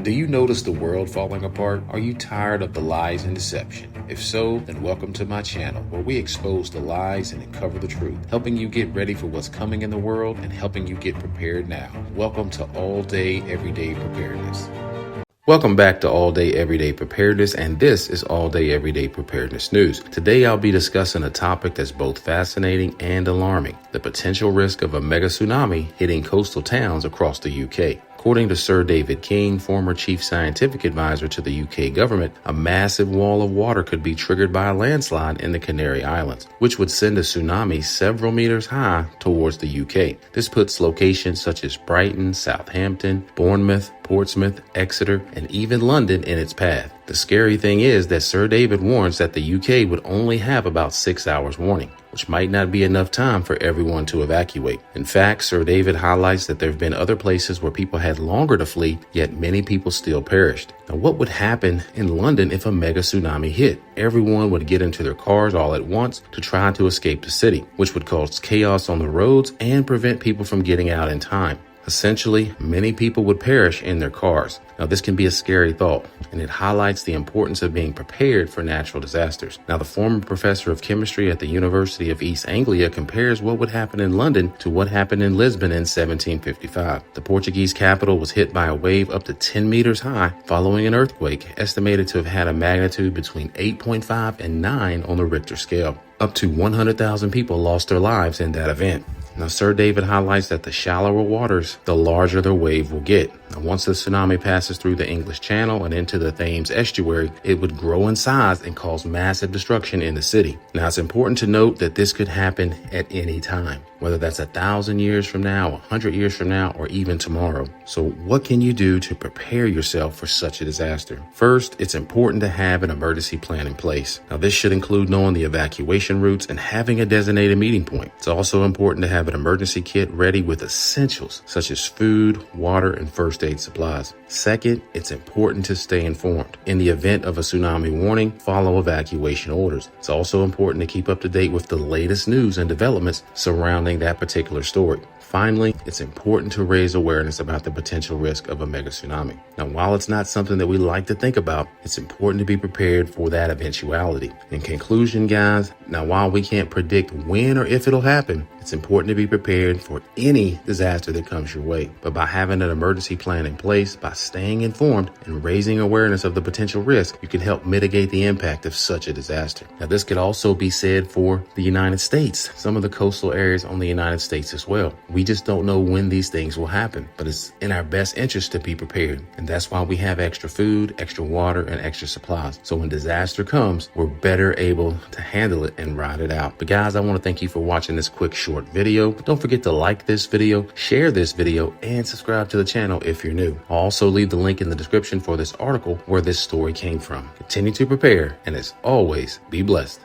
Do you notice the world falling apart? Are you tired of the lies and deception? If so, then welcome to my channel where we expose the lies and uncover the truth, helping you get ready for what's coming in the world and helping you get prepared now. Welcome to All Day, Everyday Preparedness. Welcome back to All Day Everyday Preparedness, and this is All Day Everyday Preparedness News. Today I'll be discussing a topic that's both fascinating and alarming: the potential risk of a mega tsunami hitting coastal towns across the UK. According to Sir David King, former chief scientific advisor to the UK government, a massive wall of water could be triggered by a landslide in the Canary Islands, which would send a tsunami several meters high towards the UK. This puts locations such as Brighton, Southampton, Bournemouth, Portsmouth, Exeter, and even London in its path. The scary thing is that Sir David warns that the UK would only have about 6 hours warning, which might not be enough time for everyone to evacuate. In fact, Sir David highlights that there have been other places where people had longer to flee, yet many people still perished. Now, what would happen in London if a mega tsunami hit? Everyone would get into their cars all at once to try to escape the city, which would cause chaos on the roads and prevent people from getting out in time. Essentially, many people would perish in their cars. Now, this can be a scary thought, and it highlights the importance of being prepared for natural disasters. Now, the former professor of chemistry at the University of East Anglia compares what would happen in London to what happened in Lisbon in 1755. The Portuguese capital was hit by a wave up to 10 meters high following an earthquake estimated to have had a magnitude between 8.5 and 9 on the Richter scale. Up to 100,000 people lost their lives in that event. Now, Sir David highlights that the shallower waters, the larger the wave will get. Now, once the tsunami passes through the English Channel and into the Thames estuary, it would grow in size and cause massive destruction in the city. Now, it's important to note that this could happen at any time, whether that's 1,000 years from now, 100 years from now, or even tomorrow. So what can you do to prepare yourself for such a disaster? First, it's important to have an emergency plan in place. Now, this should include knowing the evacuation routes and having a designated meeting point. It's also important to have an emergency kit ready with essentials such as food, water, and first aid supplies. Second, it's important to stay informed. In the event of a tsunami warning, follow evacuation orders. It's also important to keep up to date with the latest news and developments surrounding that particular story. Finally, it's important to raise awareness about the potential risk of a mega tsunami. Now, while it's not something that we like to think about, it's important to be prepared for that eventuality. In conclusion, guys, now while we can't predict when or if it'll happen, it's important to be prepared for any disaster that comes your way. But by having an emergency plan in place, by staying informed and raising awareness of the potential risk, you can help mitigate the impact of such a disaster. Now, this could also be said for the United States, some of the coastal areas on the United States as well. We just don't know when these things will happen, but it's in our best interest to be prepared. And that's why we have extra food, extra water, and extra supplies. So when disaster comes, we're better able to handle it and ride it out. But guys, I want to thank you for watching this quick short video. Don't forget to like this video, share this video, and subscribe to the channel if you're new. I'll also leave the link in the description for this article where this story came from. Continue to prepare, and as always, be blessed.